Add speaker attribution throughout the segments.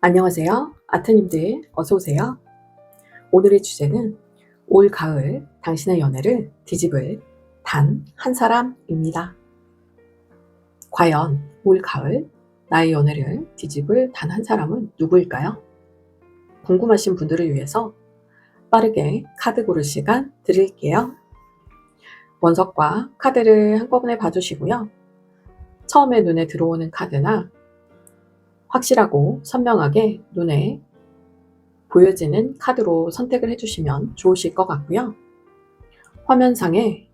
Speaker 1: 안녕하세요. 아트님들 어서오세요. 오늘의 주제는 올 가을 당신의 연애를 뒤집을 단 한 사람입니다. 과연 올 가을 나의 연애를 뒤집을 단 한 사람은 누구일까요? 궁금하신 분들을 위해서 빠르게 카드 고를 시간 드릴게요. 원석과 카드를 한꺼번에 봐주시고요. 처음에 눈에 들어오는 카드나 확실하고 선명하게 눈에 보여지는 카드로 선택을 해주시면 좋으실 것 같고요. 화면상에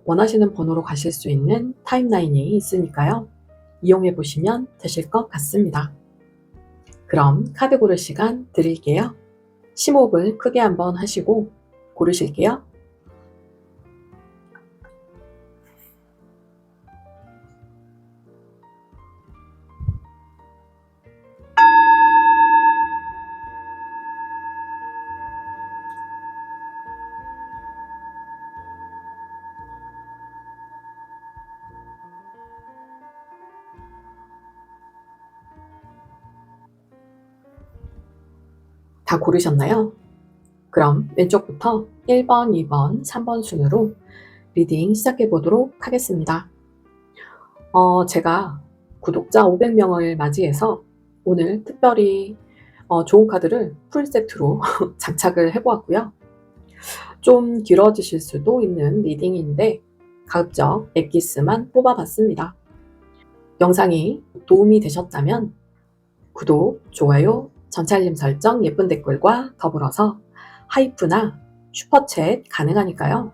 Speaker 1: 원하시는 번호로 가실 수 있는 타임라인이 있으니까요. 이용해 보시면 되실 것 같습니다. 그럼 카드 고를 시간 드릴게요. 심호흡을 크게 한번 하시고 고르실게요. 다 고르셨나요? 그럼 왼쪽부터 1번, 2번, 3번 순으로 리딩 시작해 보도록 하겠습니다. 제가 구독자 500명을 맞이해서 오늘 특별히 좋은 카드를 풀세트로 장착을 해보았고요. 좀 길어지실 수도 있는 리딩인데 가급적 엑기스만 뽑아봤습니다. 영상이 도움이 되셨다면 구독, 좋아요, 전체 알림 설정, 예쁜 댓글과 더불어서 하이프나 슈퍼챗 가능하니까요.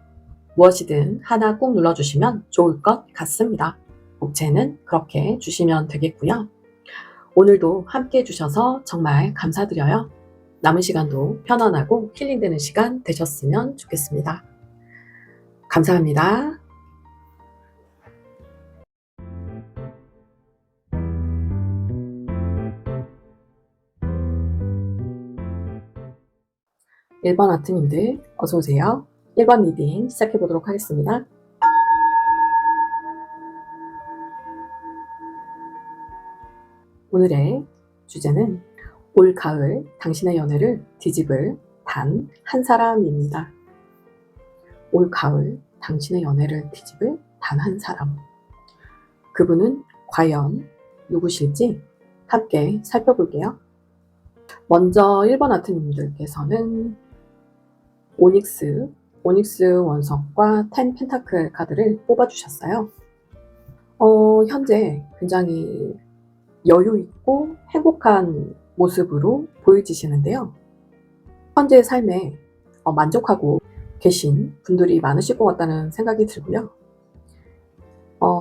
Speaker 1: 무엇이든 하나 꼭 눌러주시면 좋을 것 같습니다. 복채는 그렇게 주시면 되겠고요. 오늘도 함께 해주셔서 정말 감사드려요. 남은 시간도 편안하고 힐링되는 시간 되셨으면 좋겠습니다. 감사합니다. (1번) 아트님들 어서오세요. 1번 리딩 시작해 보도록 하겠습니다. 오늘의 주제는 올 가을 당신의 연애를 뒤집을 단 한 사람입니다. 올 가을 당신의 연애를 뒤집을 단 한 사람. 그분은 과연 누구실지 함께 살펴볼게요. 먼저 1번 아트님들께서는 오닉스 원석과 10 펜타클 카드를 뽑아주셨어요. 현재 굉장히 여유있고 행복한 모습으로 보여지시는데요. 현재의 삶에 만족하고 계신 분들이 많으실 것 같다는 생각이 들고요.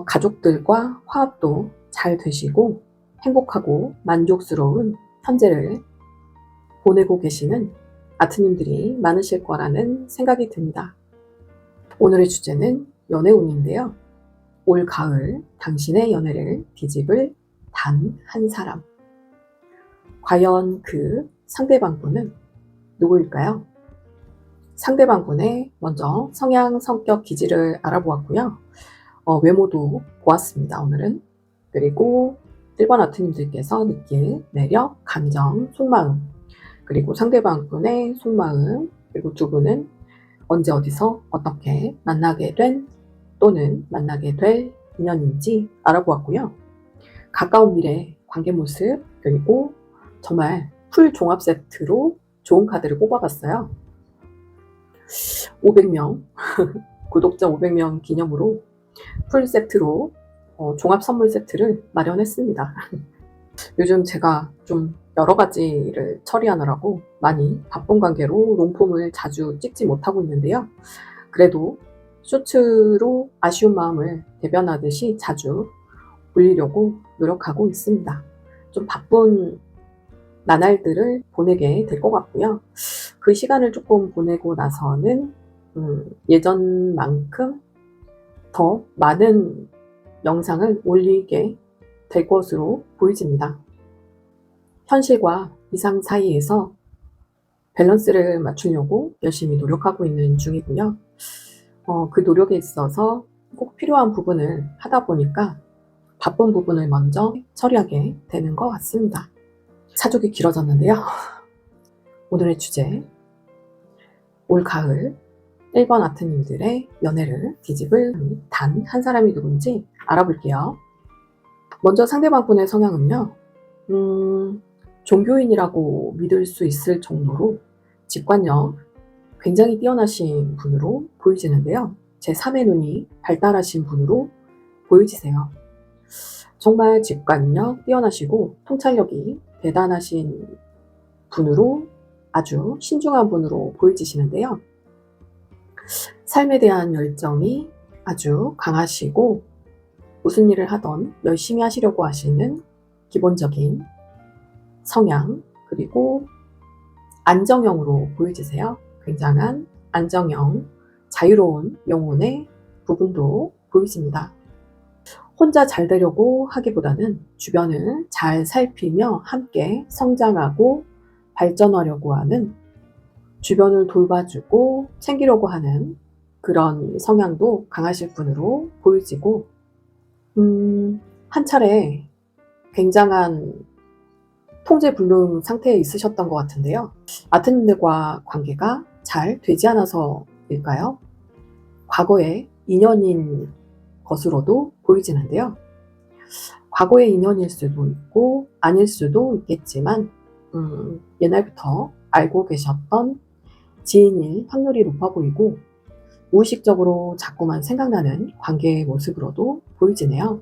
Speaker 1: 가족들과 화합도 잘 되시고 행복하고 만족스러운 현재를 보내고 계시는 아트님들이 많으실 거라는 생각이 듭니다. 오늘의 주제는 연애운인데요. 올 가을 당신의 연애를 뒤집을 단 한 사람. 과연 그 상대방분은 누구일까요? 상대방분의 먼저 성향, 성격, 기질을 알아보았고요. 외모도 보았습니다, 오늘은. 그리고 1번 아트님들께서 느낄 매력, 감정, 속마음, 그리고 상대방분의 속마음, 그리고 두 분은 언제 어디서 어떻게 만나게 된 또는 만나게 될 인연인지 알아보았고요. 가까운 미래 관계 모습, 그리고 정말 풀 종합 세트로 좋은 카드를 뽑아봤어요. 500명 구독자 500명 기념으로 풀 세트로 종합 선물 세트를 마련했습니다. 요즘 제가 좀 여러 가지를 처리하느라고 많이 바쁜 관계로 롱폼을 자주 찍지 못하고 있는데요. 그래도 쇼츠로 아쉬운 마음을 대변하듯이 자주 올리려고 노력하고 있습니다. 좀 바쁜 나날들을 보내게 될 것 같고요. 그 시간을 조금 보내고 나서는 예전만큼 더 많은 영상을 올리게 될 것으로 보여집니다. 현실과 이상 사이에서 밸런스를 맞추려고 열심히 노력하고 있는 중이고요. 그 노력에 있어서 꼭 필요한 부분을 하다 보니까 바쁜 부분을 먼저 처리하게 되는 것 같습니다. 사족이 길어졌는데요. 오늘의 주제, 올 가을 1번 아트님들의 연애를 뒤집을 단 한 사람이 누군지 알아볼게요. 먼저 상대방분의 성향은요, 종교인이라고 믿을 수 있을 정도로 직관력 굉장히 뛰어나신 분으로 보이지는데요. 제3의 눈이 발달하신 분으로 보여지세요. 정말 직관력 뛰어나시고 통찰력이 대단하신 분으로, 아주 신중한 분으로 보여지시는데요. 삶에 대한 열정이 아주 강하시고 무슨 일을 하던 열심히 하시려고 하시는 기본적인 성향, 그리고 안정형으로 보여지세요. 굉장한 안정형, 자유로운 영혼의 부분도 보이십니다. 혼자 잘 되려고 하기보다는 주변을 잘 살피며 함께 성장하고 발전하려고 하는, 주변을 돌봐주고 챙기려고 하는 그런 성향도 강하실 분으로 보여지고, 한 차례 굉장한 통제불능 상태에 있으셨던 것 같은데요. 아트님들과 관계가 잘 되지 않아서일까요? 과거의 인연인 것으로도 보이지는데요. 과거의 인연일 수도 있고 아닐 수도 있겠지만 옛날부터 알고 계셨던 지인일 확률이 높아 보이고 무의식적으로 자꾸만 생각나는 관계의 모습으로도 보이지네요.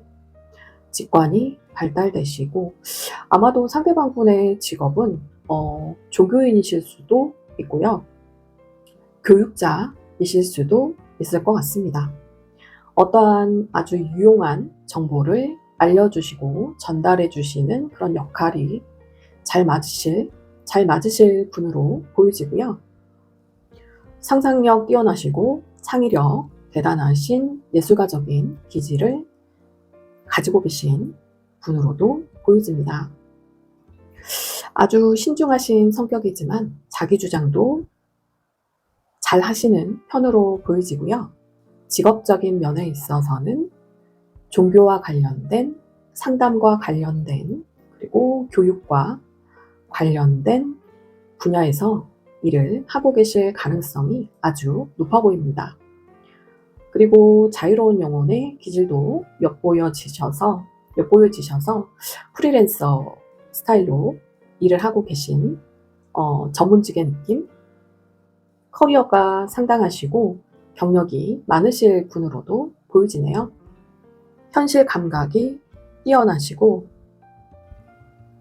Speaker 1: 직관이 발달되시고 아마도 상대방분의 직업은 종교인이실 수도 있고요. 교육자이실 수도 있을 것 같습니다. 어떠한 아주 유용한 정보를 알려주시고 전달해 주시는 그런 역할이 잘 맞으실 분으로 보여지고요. 상상력 뛰어나시고 창의력 대단하신 예술가적인 기질을 가지고 계신 분으로도 보여집니다. 아주 신중하신 성격이지만 자기 주장도 잘 하시는 편으로 보여지고요. 직업적인 면에 있어서는 종교와 관련된, 상담과 관련된, 그리고 교육과 관련된 분야에서 일을 하고 계실 가능성이 아주 높아 보입니다. 그리고 자유로운 영혼의 기질도 엿보여지셔서 프리랜서 스타일로 일을 하고 계신 전문직의 느낌, 커리어가 상당하시고 경력이 많으실 분으로도 보여지네요. 현실 감각이 뛰어나시고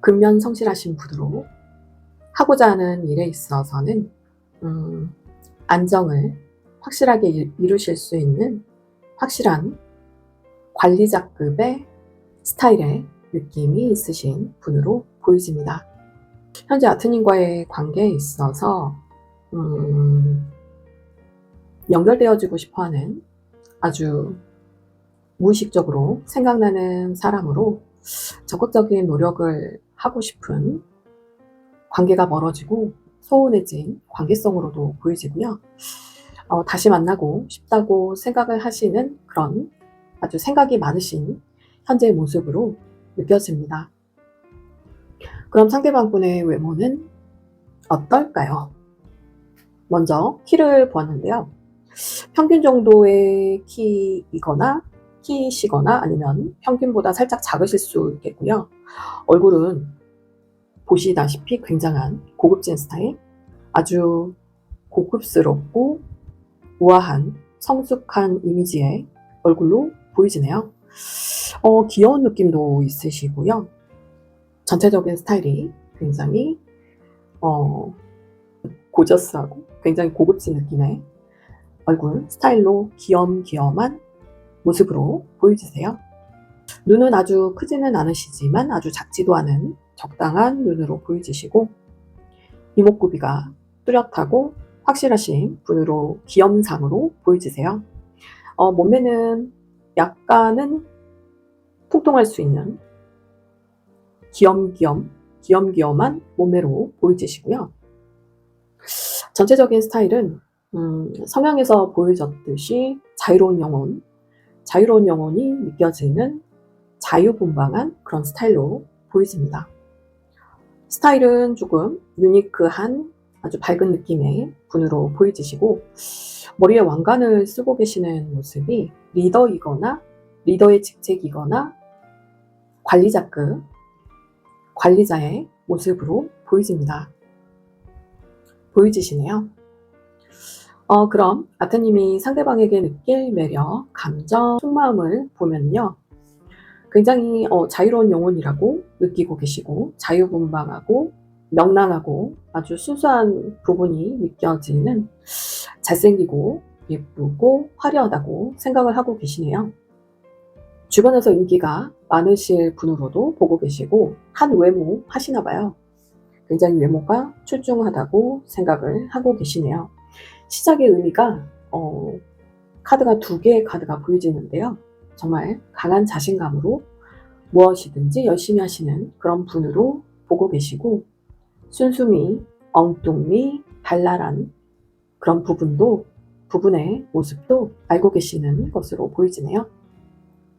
Speaker 1: 근면 성실하신 분으로 하고자 하는 일에 있어서는 안정을 확실하게 이루실 수 있는 확실한 관리자급의 스타일의 느낌이 있으신 분으로 보여집니다. 현재 아트님과의 관계에 있어서 연결되어지고 싶어하는, 아주 무의식적으로 생각나는 사람으로 적극적인 노력을 하고 싶은, 관계가 멀어지고 소원해진 관계성으로도 보여지고요. 다시 만나고 싶다고 생각을 하시는 그런 아주 생각이 많으신 현재의 모습으로 느껴집니다. 그럼 상대방분의 외모는 어떨까요? 먼저 키를 보았는데요. 평균 정도의 키이거나 키시거나 아니면 평균보다 살짝 작으실 수 있겠고요. 얼굴은 보시다시피 굉장한 고급진 스타일, 아주 고급스럽고 우아한 성숙한 이미지의 얼굴로 보이지네요. 귀여운 느낌도 있으시고요. 전체적인 스타일이 굉장히 고저스하고 굉장히 고급진 느낌의 얼굴 스타일로 귀염귀염한 모습으로 보여지세요. 눈은 아주 크지는 않으시지만 아주 작지도 않은 적당한 눈으로 보여지시고 이목구비가 뚜렷하고 확실하신 분으로 귀염상으로 보여지세요. 몸매는 약간은 통통할 수 있는 귀염귀염한 몸매로 보여지시고요. 전체적인 스타일은 성향에서 보여졌듯이 자유로운 영혼이 느껴지는 자유분방한 그런 스타일로 보여집니다. 스타일은 조금 유니크한 아주 밝은 느낌의 분으로 보이시고 머리에 왕관을 쓰고 계시는 모습이 리더이거나 리더의 직책이거나 관리자급, 관리자의 모습으로 보이시네요. 그럼 아트님이 상대방에게 느낄 매력, 감정, 속마음을 보면요. 굉장히 자유로운 영혼이라고 느끼고 계시고 자유분방하고 명랑하고 아주 순수한 부분이 느껴지는 잘생기고 예쁘고 화려하다고 생각을 하고 계시네요. 주변에서 인기가 많으실 분으로도 보고 계시고 한 외모 하시나 봐요. 굉장히 외모가 출중하다고 생각을 하고 계시네요. 시작의 의미가 카드가 2개의 카드가 보여지는데요. 정말 강한 자신감으로 무엇이든지 열심히 하시는 그런 분으로 보고 계시고 순수미, 엉뚱미, 발랄한 그런 부분의 모습도 알고 계시는 것으로 보이지네요.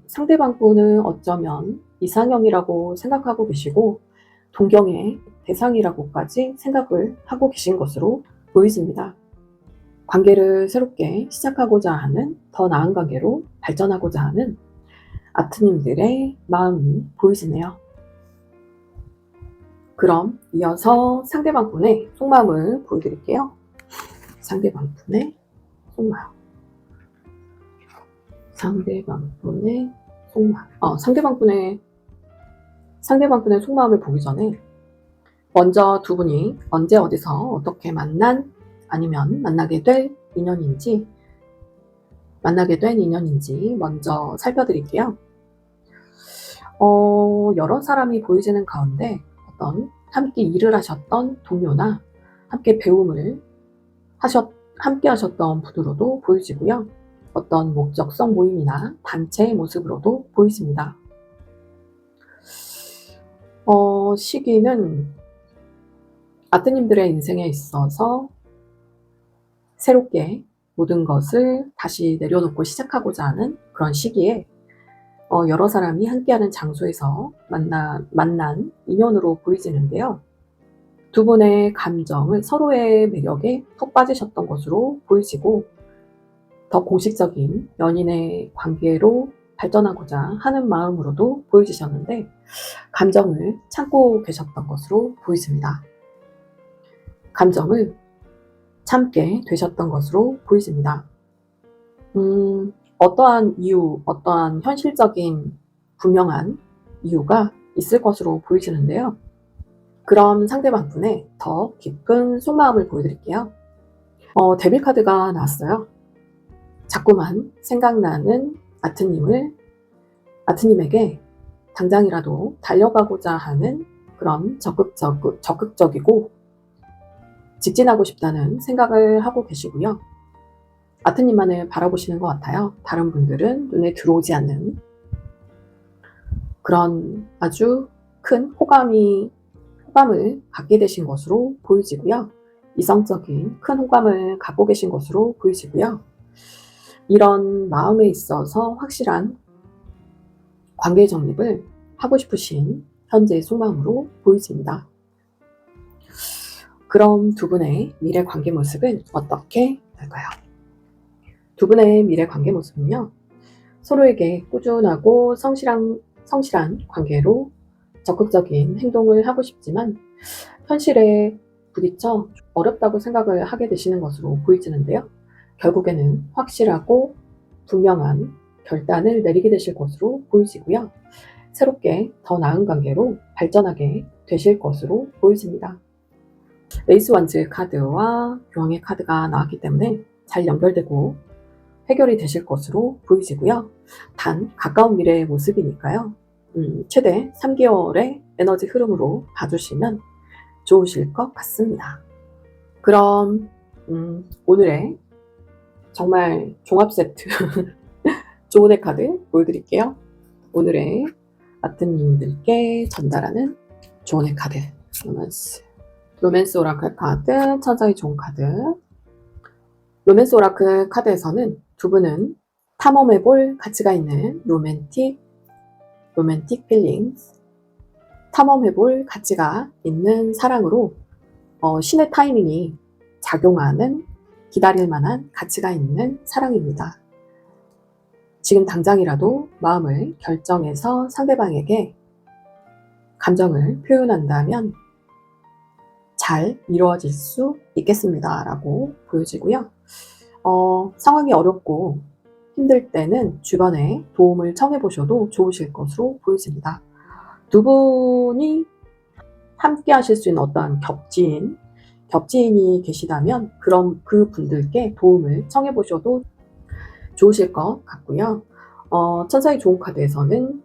Speaker 1: 상대방 분은 어쩌면 이상형이라고 생각하고 계시고 동경의 대상이라고까지 생각을 하고 계신 것으로 보이집니다. 관계를 새롭게 시작하고자 하는, 더 나은 관계로 발전하고자 하는 아트님들의 마음이 보이시네요. 그럼 이어서 상대방 분의 속마음을 보여드릴게요. 상대방 분의 속마음. 상대방 분의 속마음. 상대방 분의 속마음을 보기 전에 먼저 두 분이 언제 어디서 어떻게 아니면 만나게 된 인연인지 먼저 살펴드릴게요. 여러 사람이 보이지는 가운데 어떤 함께 일을 하셨던 동료나 함께 배움을 함께 하셨던 분으로도 보이시고요. 어떤 목적성 모임이나 단체의 모습으로도 보이십니다. 시기는 아트님들의 인생에 있어서 새롭게 모든 것을 다시 내려놓고 시작하고자 하는 그런 시기에 여러 사람이 함께하는 장소에서 만난 인연으로 보이지는데요. 두 분의 감정을 서로의 매력에 푹 빠지셨던 것으로 보이시고 더 공식적인 연인의 관계로 발전하고자 하는 마음으로도 보여지셨는데 감정을 참고 계셨던 것으로 보이십니다. 감정을 참게 되셨던 것으로 보이십니다. 어떠한 이유, 어떠한 현실적인 분명한 이유가 있을 것으로 보이시는데요. 그럼 상대방 분의 더 깊은 속마음을 보여드릴게요. 데빌 카드가 나왔어요. 자꾸만 생각나는 아트님에게 당장이라도 달려가고자 하는 그런 적극적이고 직진하고 싶다는 생각을 하고 계시고요. 아트님만을 바라보시는 것 같아요. 다른 분들은 눈에 들어오지 않는 그런 아주 큰 호감을 갖게 되신 것으로 보이지고요. 이성적인 큰 호감을 갖고 계신 것으로 보이지고요. 이런 마음에 있어서 확실한 관계 정립을 하고 싶으신 현재의 속마음으로 보이집니다. 그럼 두 분의 미래 관계 모습은 어떻게 될까요? 두 분의 미래 관계 모습은요. 서로에게 꾸준하고 성실한 관계로 적극적인 행동을 하고 싶지만 현실에 부딪혀 어렵다고 생각을 하게 되시는 것으로 보이지는데요. 결국에는 확실하고 분명한 결단을 내리게 되실 것으로 보이시고요. 새롭게 더 나은 관계로 발전하게 되실 것으로 보이십니다. 에이스 원즈 카드와 교황의 카드가 나왔기 때문에 잘 연결되고 해결이 되실 것으로 보이시고요. 단 가까운 미래의 모습이니까요. 최대 3개월의 에너지 흐름으로 봐주시면 좋으실 것 같습니다. 그럼 오늘의 정말 종합 세트 조은의 카드 보여드릴게요. 오늘의 아트님들께 전달하는 조은의 카드 로맨스 오라클 카드, 천사의 종 카드. 로맨스 오라클 카드에서는 두 분은 탐험해볼 가치가 있는 로맨틱 필링스, 탐험해볼 가치가 있는 사랑으로 신의 타이밍이 작용하는 기다릴 만한 가치가 있는 사랑입니다. 지금 당장이라도 마음을 결정해서 상대방에게 감정을 표현한다면 잘 이루어질 수 있겠습니다. 라고 보여지고요. 상황이 어렵고 힘들 때는 주변에 도움을 청해 보셔도 좋으실 것으로 보여집니다. 두 분이 함께 하실 수 있는 어떠한 겹지인이 계시다면 그럼 그 분들께 도움을 청해 보셔도 좋으실 것 같고요. 천사의 좋은 카드에서는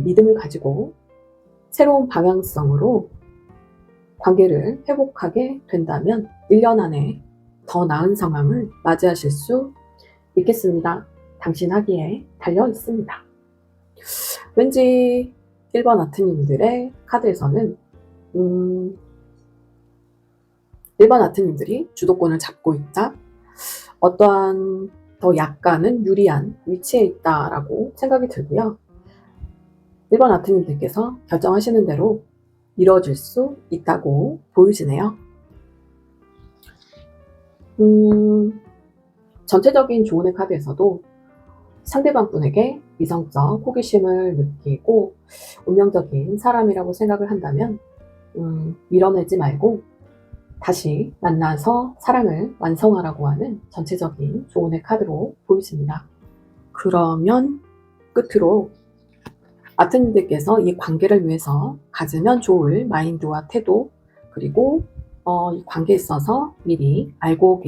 Speaker 1: 믿음을 가지고 새로운 방향성으로 관계를 회복하게 된다면 1년 안에 더 나은 상황을 맞이하실 수 있겠습니다. 당신 하기에 달려 있습니다. 왠지 1번 아트님들의 카드에서는 1번 아트님들이 주도권을 잡고 있다. 어떠한 더 약간은 유리한 위치에 있다라고 생각이 들고요. 1번 아트님들께서 결정하시는 대로 이루어질 수 있다고 보이시네요. 전체적인 조언의 카드에서도 상대방 분에게 이성적 호기심을 느끼고 운명적인 사람이라고 생각을 한다면 밀어내지 말고 다시 만나서 사랑을 완성하라고 하는 전체적인 조언의 카드로 보이십니다. 그러면 끝으로 아트님들께서 이 관계를 위해서 가지면 좋을 마인드와 태도, 그리고 이 관계에 있어서 미리 알고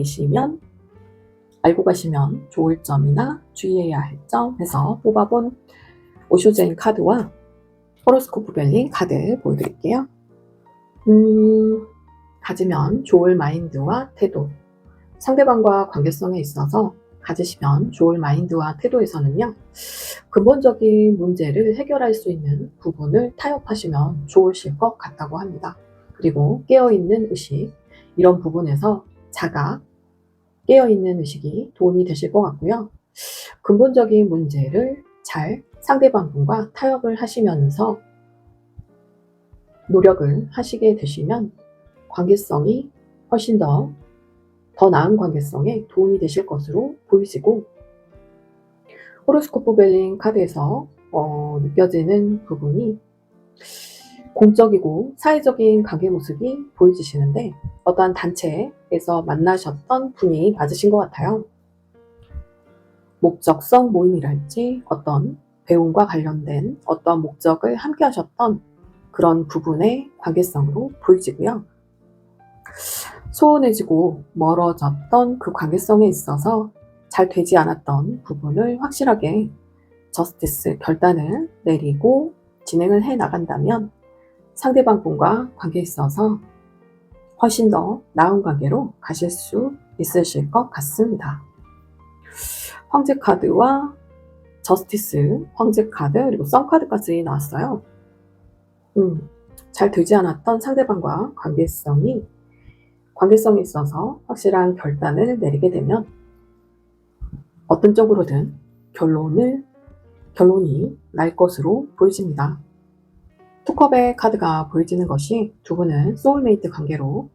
Speaker 1: 가시면 좋을 점이나 주의해야 할 점 해서 뽑아본 오쇼제인 카드와 호로스코프 벨링 카드 보여드릴게요. 가지면 좋을 마인드와 태도, 상대방과 관계성에 있어서 가지시면 좋을 마인드와 태도에서는요, 근본적인 문제를 해결할 수 있는 부분을 타협하시면 좋으실 것 같다고 합니다. 그리고 깨어있는 의식, 이런 부분에서 자각, 깨어있는 의식이 도움이 되실 것 같고요. 근본적인 문제를 잘 상대방 분과 타협을 하시면서 노력을 하시게 되시면 관계성이 훨씬 더 나은 관계성에 도움이 되실 것으로 보이시고, 호로스코프 벨링 카드에서 느껴지는 부분이 공적이고 사회적인 관계 모습이 보여지시는데 어떠한 단체에서 만나셨던 분이 맞으신 것 같아요. 목적성 모임이랄지 어떤 배움과 관련된 어떤 목적을 함께 하셨던 그런 부분의 관계성으로 보이지고요. 소원해지고 멀어졌던 그 관계성에 있어서 잘 되지 않았던 부분을 확실하게 저스티스 결단을 내리고 진행을 해 나간다면 상대방 분과 관계에 있어서 훨씬 더 나은 관계로 가실 수 있으실 것 같습니다. 황제 카드와 저스티스, 황제 카드, 그리고 선 카드까지 나왔어요. 잘 되지 않았던 상대방과 관계성에 있어서 확실한 결단을 내리게 되면 어떤 쪽으로든 결론이 날 것으로 보여집니다. 투컵의 카드가 보여지는 것이 두 분은 소울메이트 관계로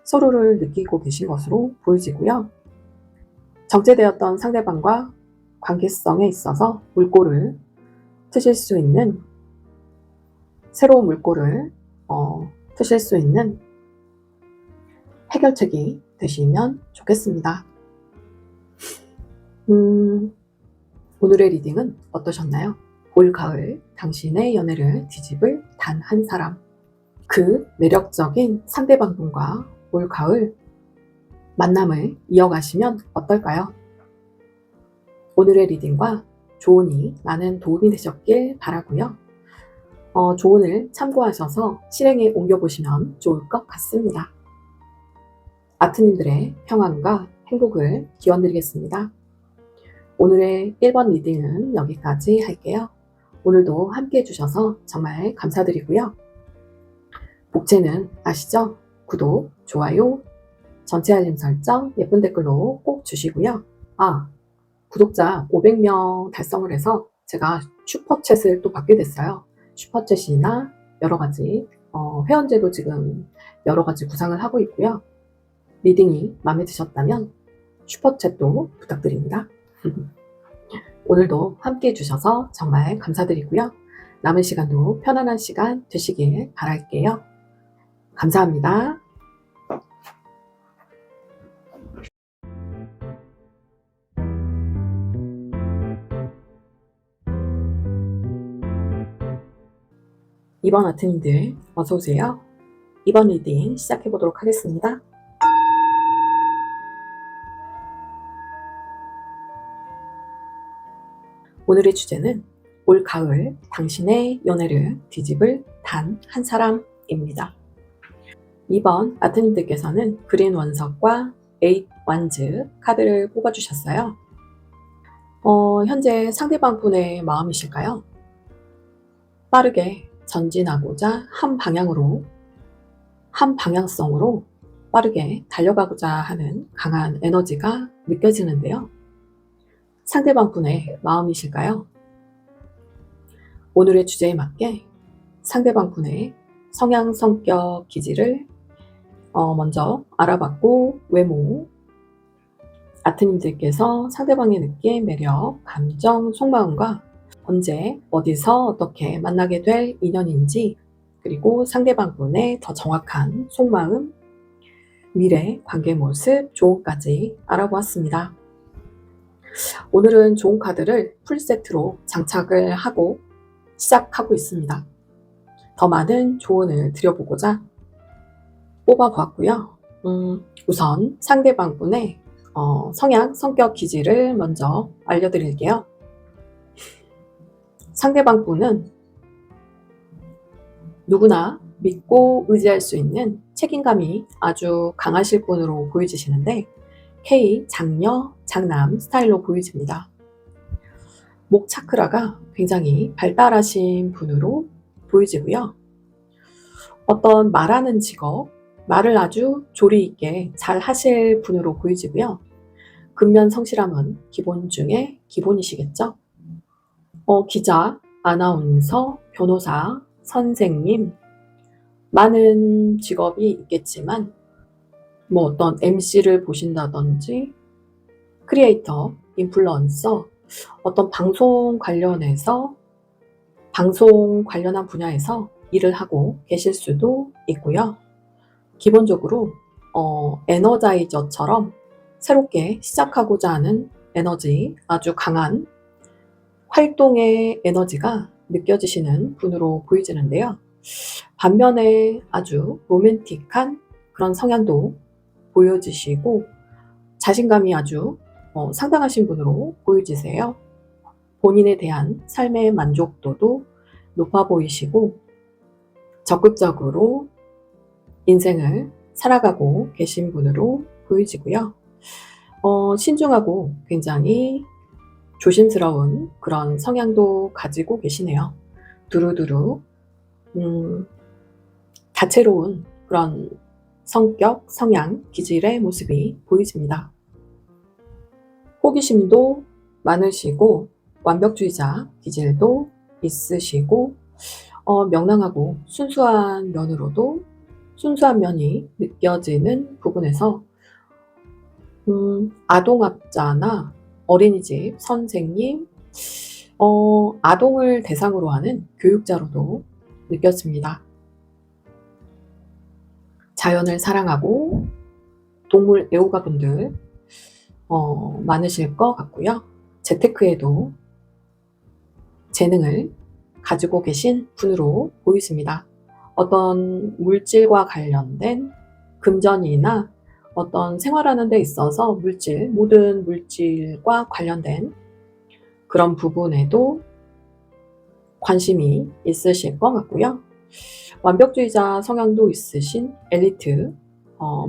Speaker 1: 서로를 느끼고 계신 것으로 보여지고요. 정체되었던 상대방과 관계성에 있어서 물꼬를 트실 수 있는, 새로운 물꼬를 트실 수 있는 해결책이 되시면 좋겠습니다. 오늘의 리딩은 어떠셨나요? 올 가을 당신의 연애를 뒤집을 단 한 사람, 그 매력적인 상대방 분과 올 가을 만남을 이어가시면 어떨까요? 오늘의 리딩과 조언이 많은 도움이 되셨길 바라고요. 조언을 참고하셔서 실행에 옮겨보시면 좋을 것 같습니다. 아트님들의 평안과 행복을 기원드리겠습니다. 오늘의 1번 리딩은 여기까지 할게요. 오늘도 함께 해주셔서 정말 감사드리고요. 복채는 아시죠? 구독, 좋아요, 전체 알림 설정, 예쁜 댓글로 꼭 주시고요. 구독자 500명 달성을 해서 제가 슈퍼챗을 또 받게 됐어요. 슈퍼챗이나 여러 가지 회원제도 지금 여러 가지 구상을 하고 있고요. 리딩이 마음에 드셨다면 슈퍼챗도 부탁드립니다. 오늘도 함께 해주셔서 정말 감사드리고요. 남은 시간도 편안한 시간 되시길 바랄게요. 감사합니다. 이번 아트님들 어서오세요. 이번 리딩 시작해보도록 하겠습니다. 오늘의 주제는 올 가을 당신의 연애를 뒤집을 단 한 사람입니다. 이번 아트님들께서는 그린 원석과 에잇 완즈 카드를 뽑아주셨어요. 현재 상대방 분의 마음이실까요? 빠르게 전진하고자 한 방향성으로 빠르게 달려가고자 하는 강한 에너지가 느껴지는데요. 상대방 분의 마음이실까요? 오늘의 주제에 맞게 상대방 분의 성향, 성격, 기질을 먼저 알아봤고, 외모, 아트님들께서 상대방의 느낌, 매력, 감정, 속마음과 언제, 어디서 어떻게 만나게 될 인연인지, 그리고 상대방 분의 더 정확한 속마음, 미래, 관계 모습, 조언까지 알아보았습니다. 오늘은 조언 카드를 풀세트로 장착을 하고 시작하고 있습니다. 더 많은 조언을 드려보고자 뽑아보았고요. 우선 상대방 분의 성향, 성격, 기질을 먼저 알려드릴게요. 상대방 분은 누구나 믿고 의지할 수 있는 책임감이 아주 강하실 분으로 보여지시는데 K, 장녀, 장남 스타일로 보여집니다. 목 차크라가 굉장히 발달하신 분으로 보여지고요. 어떤 말하는 직업, 말을 아주 조리 있게 잘 하실 분으로 보여지고요. 근면 성실함은 기본 중에 기본이시겠죠. 기자, 아나운서, 변호사, 선생님, 많은 직업이 있겠지만 어떤 MC를 보신다든지 크리에이터, 인플루언서, 어떤 방송 관련한 분야에서 일을 하고 계실 수도 있고요. 기본적으로 에너자이저처럼 새롭게 시작하고자 하는 에너지, 아주 강한 활동의 에너지가 느껴지시는 분으로 보이지는데요. 반면에 아주 로맨틱한 그런 성향도 보여지시고 자신감이 아주 상당하신 분으로 보여지세요. 본인에 대한 삶의 만족도도 높아 보이시고 적극적으로 인생을 살아가고 계신 분으로 보여지고요. 신중하고 굉장히 조심스러운 그런 성향도 가지고 계시네요. 두루두루 다채로운 그런 성격, 성향, 기질의 모습이 보여집니다. 호기심도 많으시고 완벽주의자 기질도 있으시고 명랑하고 순수한 면이 느껴지는 부분에서 아동학자나 어린이집 선생님, 아동을 대상으로 하는 교육자로도 느껴집니다. 자연을 사랑하고 동물 애호가분들 많으실 것 같고요. 재테크에도 재능을 가지고 계신 분으로 보이십니다. 어떤 물질과 관련된 금전이나 어떤 생활하는 데 있어서 모든 물질과 관련된 그런 부분에도 관심이 있으실 것 같고요. 완벽주의자 성향도 있으신 엘리트,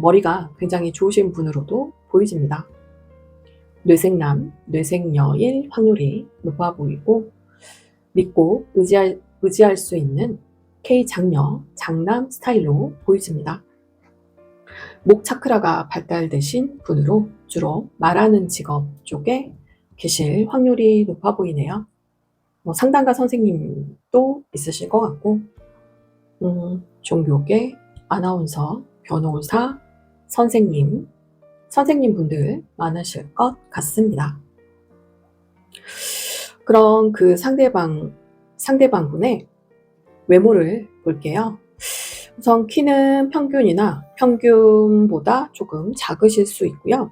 Speaker 1: 머리가 굉장히 좋으신 분으로도 보이집니다. 뇌생남, 뇌생녀일 확률이 높아 보이고 믿고 의지할 수 있는 K 장녀, 장남 스타일로 보이집니다. 목 차크라가 발달되신 분으로 주로 말하는 직업 쪽에 계실 확률이 높아 보이네요. 상담가 선생님도 있으실 것 같고 종교계, 아나운서, 변호사, 선생님 분들 많으실 것 같습니다. 그럼 그 상대방분의 외모를 볼게요. 우선 키는 평균보다 조금 작으실 수 있고요.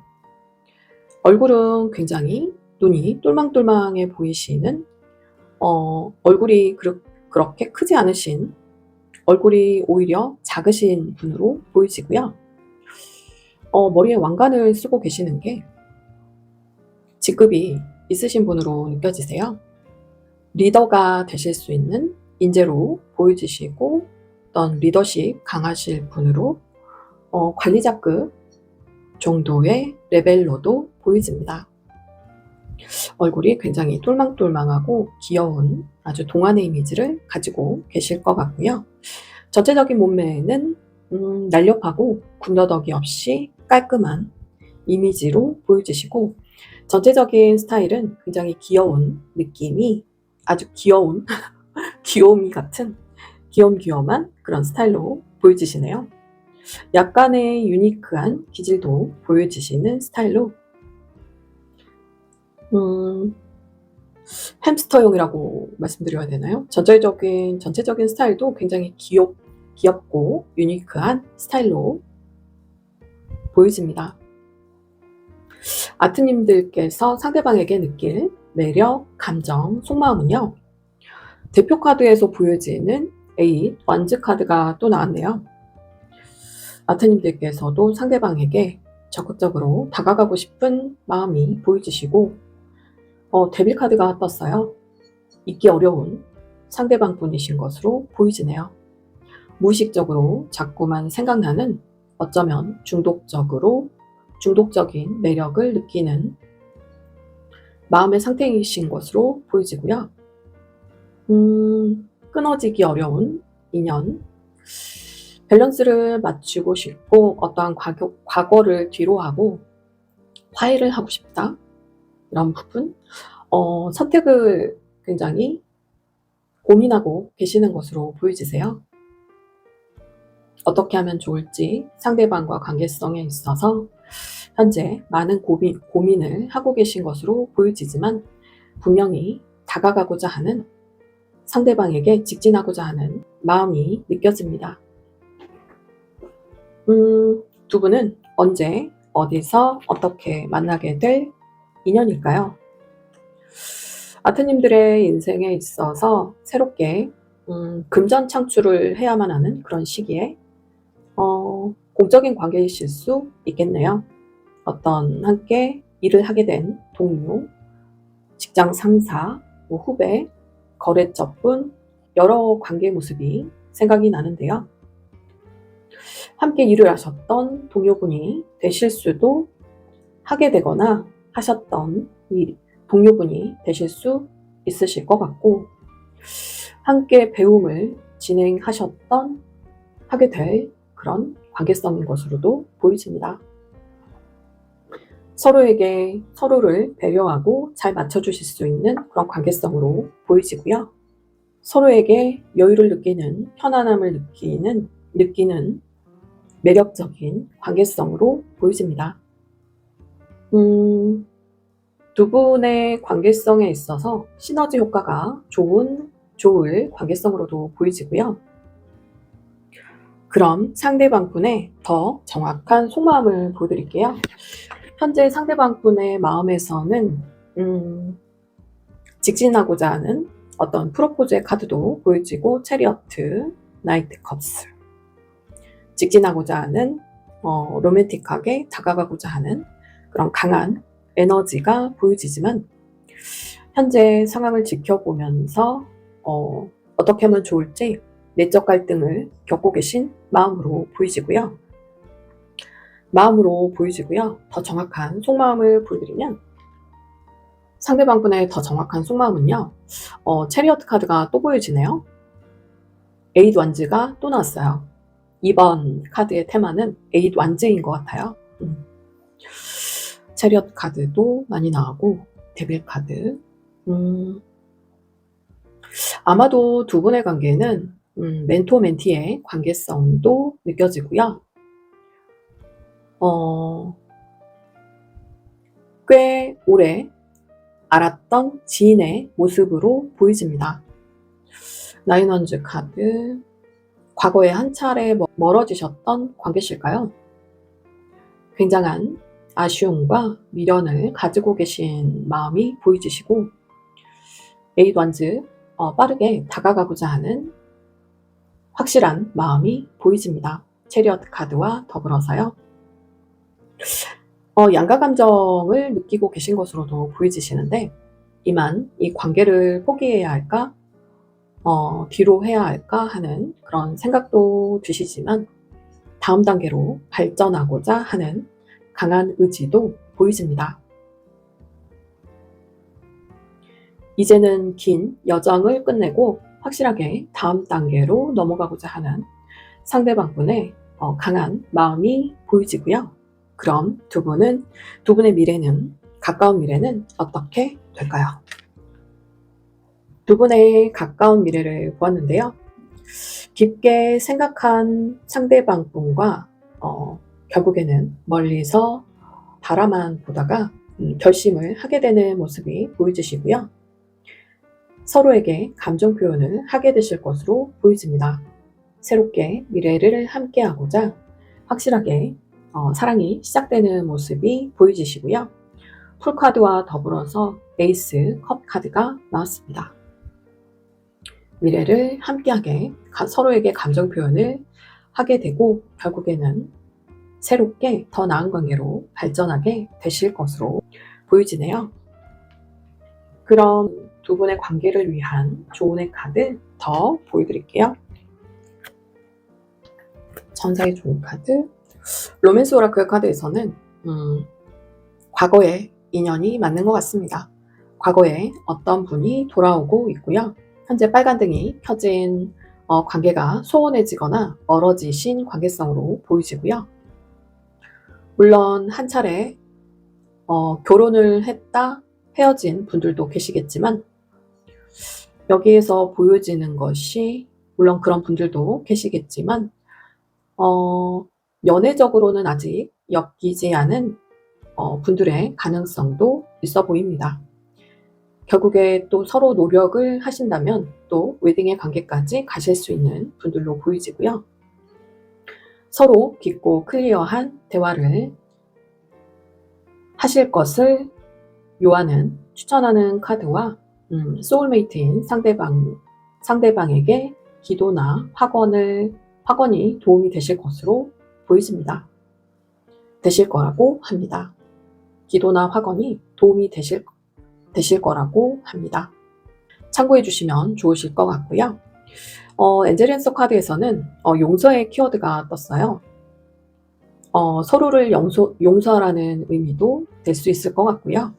Speaker 1: 얼굴은 굉장히 눈이 똘망똘망해 보이시는, 얼굴이 그렇게 크지 않으신, 얼굴이 오히려 작으신 분으로 보이시고요. 머리에 왕관을 쓰고 계시는 게 직급이 있으신 분으로 느껴지세요. 리더가 되실 수 있는 인재로 보여지시고, 어떤 리더십 강하실 분으로 관리자급 정도의 레벨로도 보여집니다. 얼굴이 굉장히 똘망똘망하고 귀여운 아주 동안의 이미지를 가지고 계실 것 같고요. 전체적인 몸매는 날렵하고 군더더기 없이 깔끔한 이미지로 보여지시고, 전체적인 스타일은 굉장히 귀여운 느낌이, 아주 귀여운 귀요미 같은 귀염귀염한 그런 스타일로 보여지시네요. 약간의 유니크한 기질도 보여지시는 스타일로, 햄스터용이라고 말씀드려야 되나요? 전체적인 스타일도 굉장히 귀엽고 유니크한 스타일로 보여집니다. 아트님들께서 상대방에게 느낄 매력, 감정, 속마음은요, 대표 카드에서 보여지는 8 완즈 카드가 또 나왔네요. 아트님들께서도 상대방에게 적극적으로 다가가고 싶은 마음이 보여지시고, 데빌 카드가 떴어요. 잊기 어려운 상대방 분이신 것으로 보이지네요. 무의식적으로 자꾸만 생각나는, 어쩌면 중독적인 매력을 느끼는 마음의 상태이신 것으로 보이지고요. 끊어지기 어려운 인연, 밸런스를 맞추고 싶고 어떠한 과거를 뒤로하고 화해를 하고 싶다, 이런 부분, 선택을 굉장히 고민하고 계시는 것으로 보여지세요. 어떻게 하면 좋을지 상대방과 관계성에 있어서 현재 많은 고민을 하고 계신 것으로 보여지지만, 분명히 다가가고자 하는, 상대방에게 직진하고자 하는 마음이 느껴집니다. 두 분은 언제, 어디서, 어떻게 만나게 될 인연일까요? 아트님들의 인생에 있어서 새롭게 금전 창출을 해야만 하는 그런 시기에 공적인 관계이실 수 있겠네요. 어떤 함께 일을 하게 된 동료, 직장 상사, 후배, 거래처분, 여러 관계 모습이 생각이 나는데요. 함께 일을 하셨던 동료분이 되실 수도, 하게 되거나 하셨던 동료분이 되실 수 있으실 것 같고, 함께 배움을 하게 될 그런 관계성인 것으로도 보여집니다. 서로를 배려하고 잘 맞춰주실 수 있는 그런 관계성으로 보이지고요. 서로에게 여유를 느끼는, 편안함을 느끼는 매력적인 관계성으로 보여집니다. 두 분의 관계성에 있어서 시너지 효과가 좋을 관계성으로도 보이지고요. 그럼 상대방분의 더 정확한 속마음을 보여드릴게요. 현재 상대방분의 마음에서는 직진하고자 하는 어떤 프로포즈의 카드도 보여지고, 체리어트, 나이트 컵스, 직진하고자 하는, 로맨틱하게 다가가고자 하는 그런 강한 에너지가 보여지지만, 현재 상황을 지켜보면서 어떻게 하면 좋을지 내적 갈등을 겪고 계신 마음으로 보이지고요. 더 정확한 속마음을 보여드리면, 상대방분의 더 정확한 속마음은요, 체리어트 카드가 또 보여지네요. 8 완즈가 또 나왔어요. 이번 카드의 테마는 8 완즈인 것 같아요. 체리어트 카드도 많이 나오고, 데빌 카드. 아마도 두 분의 관계는 멘토 멘티의 관계성도 느껴지고요. 꽤 오래 알았던 지인의 모습으로 보여집니다. 나인원즈 카드, 과거에 한 차례 멀어지셨던 관계실까요? 굉장한 아쉬움과 미련을 가지고 계신 마음이 보이지시고, 에잇원즈, 빠르게 다가가고자 하는 확실한 마음이 보이집니다. 체리엇 카드와 더불어서요. 양가 감정을 느끼고 계신 것으로도 보여지시는데, 이만 이 관계를 포기해야 할까? 뒤로 해야 할까 하는 그런 생각도 드시지만, 다음 단계로 발전하고자 하는 강한 의지도 보이집니다. 이제는 긴 여정을 끝내고 확실하게 다음 단계로 넘어가고자 하는 상대방분의 강한 마음이 보이지고요. 그럼 두 분의 미래는, 가까운 미래는 어떻게 될까요? 두 분의 가까운 미래를 보았는데요. 깊게 생각한 상대방분과 결국에는 멀리서 바라만 보다가 결심을 하게 되는 모습이 보여지시고요. 서로에게 감정 표현을 하게 되실 것으로 보여집니다. 새롭게 미래를 함께하고자 확실하게 사랑이 시작되는 모습이 보여지시고요. 풀카드와 더불어서 에이스 컵 카드가 나왔습니다. 미래를 함께하게 서로에게 감정 표현을 하게 되고 결국에는 새롭게 더 나은 관계로 발전하게 되실 것으로 보여지네요. 그럼 두 분의 관계를 위한 조언의 카드 더 보여드릴게요. 전사의 좋은 카드, 로맨스 오라클 카드에서는 과거의 인연이 맞는 것 같습니다. 과거에 어떤 분이 돌아오고 있고요. 현재 빨간등이 켜진 관계가 소원해지거나 멀어지신 관계성으로 보이시고요. 물론 한 차례 결혼을 했다 헤어진 분들도 계시겠지만 여기에서 보여지는 것이, 물론 그런 분들도 계시겠지만 연애적으로는 아직 엮이지 않은 분들의 가능성도 있어 보입니다. 결국에 또 서로 노력을 하신다면 또 웨딩의 관계까지 가실 수 있는 분들로 보이지고요. 서로 깊고 클리어한 대화를 하실 것을 추천하는 카드와 소울메이트인 상대방에게 기도나 확언이 도움이 되실 것으로 보이집니다. 되실 거라고 합니다. 기도나 확언이 도움이 되실 거라고 합니다. 참고해 주시면 좋으실 것 같고요. 엔젤앤서 카드에서는 용서의 키워드가 떴어요. 서로를 용서하라는 의미도 될 수 있을 것 같고요.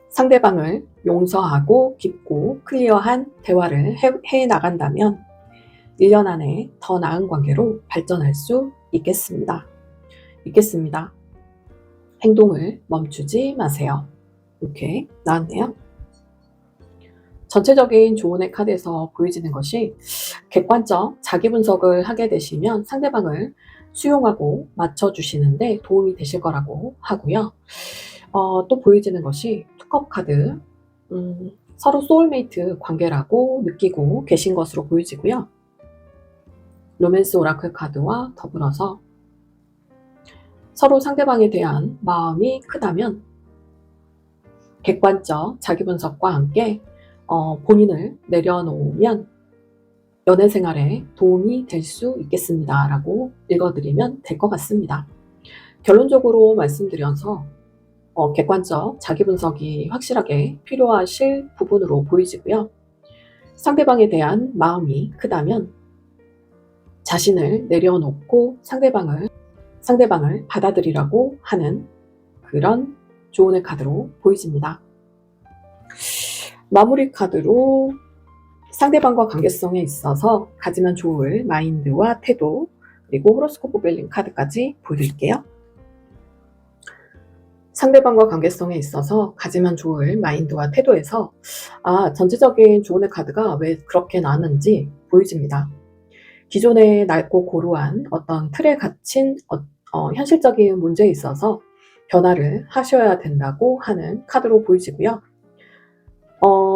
Speaker 1: 상대방을 용서하고 깊고 클리어한 대화를 해 나간다면 1년 안에 더 나은 관계로 발전할 수 있겠습니다. 행동을 멈추지 마세요. 이렇게 나왔네요. 전체적인 조언의 카드에서 보여지는 것이 객관적 자기 분석을 하게 되시면 상대방을 수용하고 맞춰주시는데 도움이 되실 거라고 하고요. 또 보여지는 것이 투컵 카드, 서로 소울메이트 관계라고 느끼고 계신 것으로 보여지고요. 로맨스 오라클 카드와 더불어서 서로 상대방에 대한 마음이 크다면 객관적 자기 분석과 함께 본인을 내려놓으면 연애 생활에 도움이 될 수 있겠습니다 라고 읽어드리면 될 것 같습니다. 결론적으로 말씀드려서 객관적 자기 분석이 확실하게 필요하실 부분으로 보이지고요. 상대방에 대한 마음이 크다면 자신을 내려놓고 상대방을 받아들이라고 하는 그런 조언의 카드로 보여집니다. 마무리 카드로 상대방과 관계성에 있어서 가지면 좋을 마인드와 태도, 그리고 호로스코프 벨링 카드까지 보여드릴게요. 상대방과 관계성에 있어서 가지면 좋을 마인드와 태도에서 전체적인 조언의 카드가 왜 그렇게 나왔는지 보여집니다. 기존에 낡고 고루한 어떤 틀에 갇힌 현실적인 문제에 있어서 변화를 하셔야 된다고 하는 카드로 보여지고요.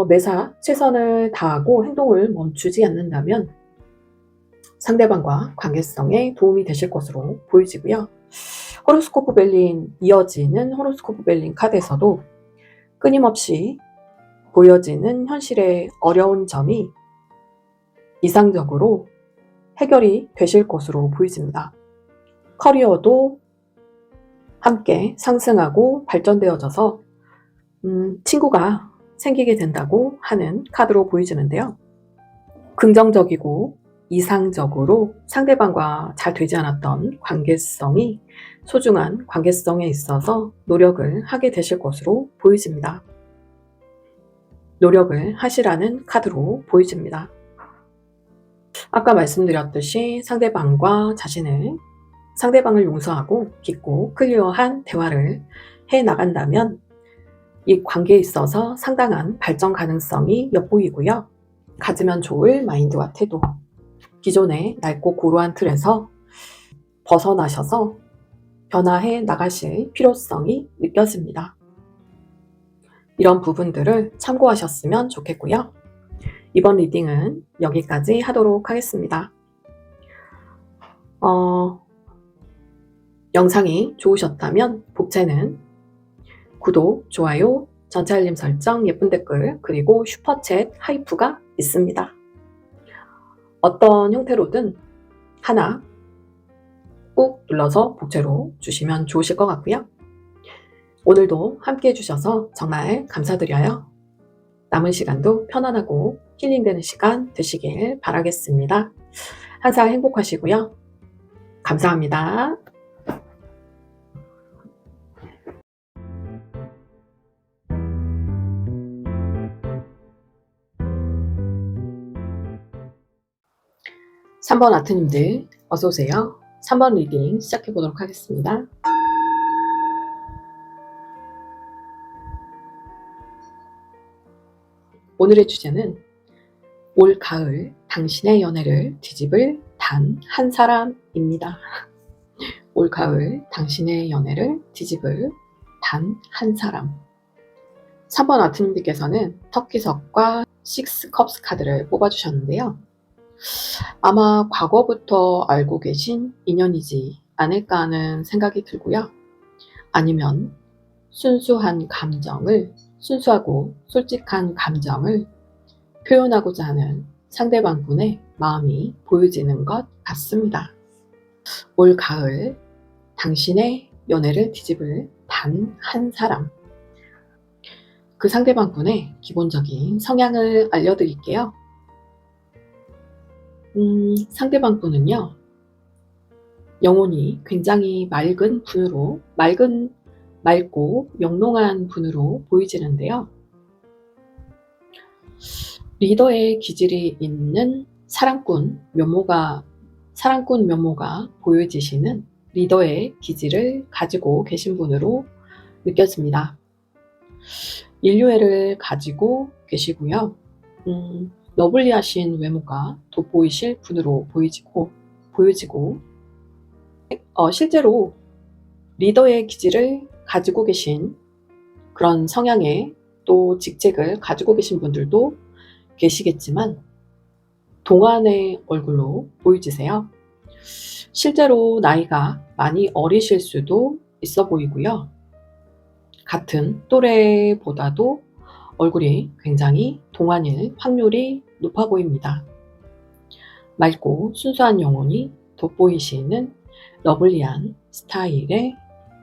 Speaker 1: 매사 최선을 다하고 행동을 멈추지 않는다면 상대방과 관계성에 도움이 되실 것으로 보여지고요. 호로스코프 벨린, 이어지는 호로스코프 벨린 카드에서도 끊임없이 보여지는 현실의 어려운 점이 이상적으로 해결이 되실 것으로 보여집니다. 커리어도 함께 상승하고 발전되어져서 친구가 생기게 된다고 하는 카드로 보여지는데요. 긍정적이고 이상적으로 상대방과 잘 되지 않았던 관계성이 소중한 관계성에 있어서 노력을 하게 되실 것으로 보여집니다. 노력을 하시라는 카드로 보여집니다. 아까 말씀드렸듯이 상대방을 용서하고 깊고 클리어한 대화를 해 나간다면 이 관계에 있어서 상당한 발전 가능성이 엿보이고요. 가지면 좋을 마인드와 태도, 기존의 낡고 고루한 틀에서 벗어나셔서 변화해 나가실 필요성이 느껴집니다. 이런 부분들을 참고하셨으면 좋겠고요. 이번 리딩은 여기까지 하도록 하겠습니다. 영상이 좋으셨다면 복채는 구독, 좋아요, 전체 알림 설정, 예쁜 댓글, 그리고 슈퍼챗 하이프가 있습니다. 어떤 형태로든 하나 꾹 눌러서 복채로 주시면 좋으실 것 같고요. 오늘도 함께 해주셔서 정말 감사드려요. 남은 시간도 편안하고 힐링되는 시간 되시길 바라겠습니다. 항상 행복하시고요. 감사합니다. 3번 아트님들 어서오세요. 3번 리딩 시작해보도록 하겠습니다. 오늘의 주제는 올 가을 당신의 연애를 뒤집을 단 한 사람입니다. 올 가을 당신의 연애를 뒤집을 단 한 사람. 3번 아트님들께서는 터키석과 식스 컵스 카드를 뽑아주셨는데요. 아마 과거부터 알고 계신 인연이지 않을까 하는 생각이 들고요. 아니면 순수하고 솔직한 감정을 표현하고자 하는 상대방분의 마음이 보여지는 것 같습니다. 올 가을 당신의 연애를 뒤집을 단 한 사람. 그 상대방분의 기본적인 성향을 알려드릴게요. 상대방분은요, 영혼이 굉장히 맑고 영롱한 분으로 보이지는데요. 리더의 기질이 있는 사랑꾼 면모가 보여지시는 리더의 기질을 가지고 계신 분으로 느껴집니다. 인류애를 가지고 계시고요. 러블리하신 외모가 돋보이실 분으로 보여지고 실제로 리더의 기질을 가지고 계신 그런 성향의 또 직책을 가지고 계신 분들도 계시겠지만 동안의 얼굴로 보여지세요. 실제로 나이가 많이 어리실 수도 있어 보이고요. 같은 또래보다도 얼굴이 굉장히 동안일 확률이 높아 보입니다. 맑고 순수한 영혼이 돋보이시는 러블리한 스타일의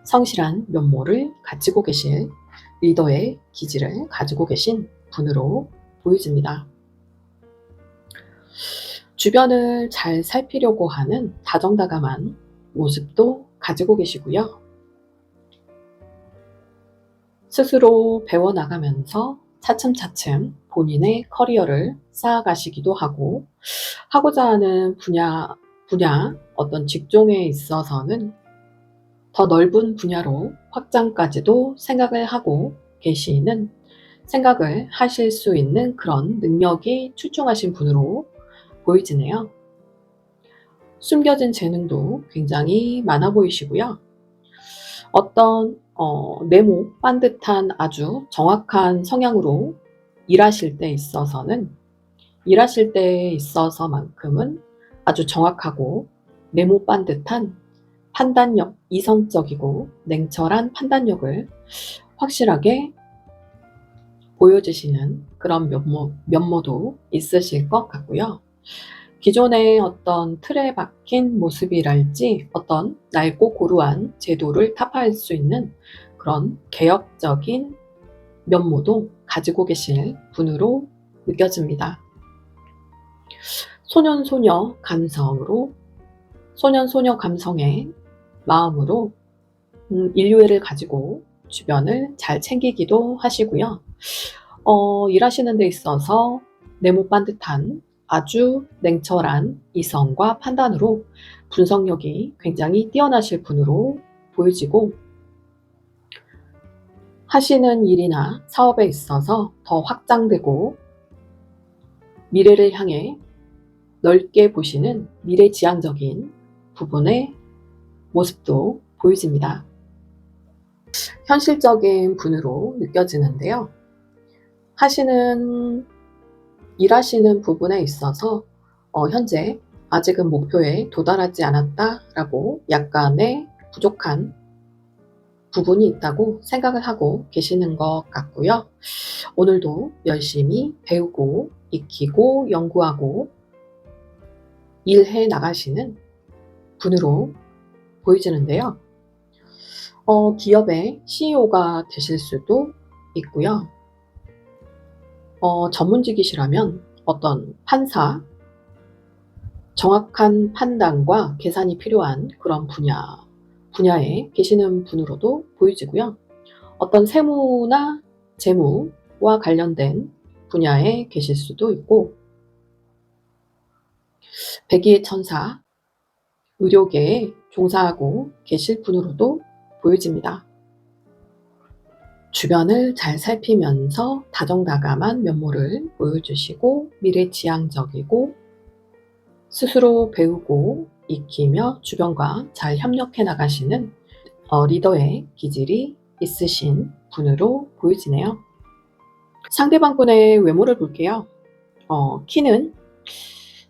Speaker 1: 성실한 면모를 가지고 계실 리더의 기질을 가지고 계신 분으로 보여집니다. 주변을 잘 살피려고 하는 다정다감한 모습도 가지고 계시고요. 스스로 배워나가면서 차츰차츰 본인의 커리어를 쌓아가시기도 하고 하고자 하는 분야 어떤 직종에 있어서는 더 넓은 분야로 확장까지도 생각을 하고 계시는, 생각을 하실 수 있는 그런 능력이 출중하신 분으로 보이지네요. 숨겨진 재능도 굉장히 많아 보이시고요. 어떤 네모 반듯한 아주 정확한 성향으로 일하실 때 있어서만큼은 아주 정확하고 네모 반듯한 판단력, 이성적이고 냉철한 판단력을 확실하게 보여주시는 그런 면모도 있으실 것 같고요. 기존의 어떤 틀에 박힌 모습이랄지 어떤 낡고 고루한 제도를 타파할 수 있는 그런 개혁적인 면모도 가지고 계실 분으로 느껴집니다. 소년소녀 감성의 마음으로 인류애를 가지고 주변을 잘 챙기기도 하시고요. 일하시는 데 있어서 네모 반듯한 아주 냉철한 이성과 판단으로 분석력이 굉장히 뛰어나실 분으로 보여지고, 하시는 일이나 사업에 있어서 더 확장되고 미래를 향해 넓게 보시는 미래지향적인 부분의 모습도 보여집니다. 현실적인 분으로 느껴지는데요. 일하시는 부분에 있어서 현재 아직은 목표에 도달하지 않았다라고 약간의 부족한 부분이 있다고 생각을 하고 계시는 것 같고요. 오늘도 열심히 배우고 익히고 연구하고 일해 나가시는 분으로 보여지는데요. 기업의 CEO가 되실 수도 있고요. 전문직이시라면 어떤 판사, 정확한 판단과 계산이 필요한 그런 분야에 계시는 분으로도 보여지고요. 어떤 세무나 재무와 관련된 분야에 계실 수도 있고, 백의의 천사, 의료계에 종사하고 계실 분으로도 보여집니다. 주변을 잘 살피면서 다정다감한 면모를 보여주시고 미래지향적이고 스스로 배우고 익히며 주변과 잘 협력해 나가시는 리더의 기질이 있으신 분으로 보여지네요. 상대방분의 외모를 볼게요. 키는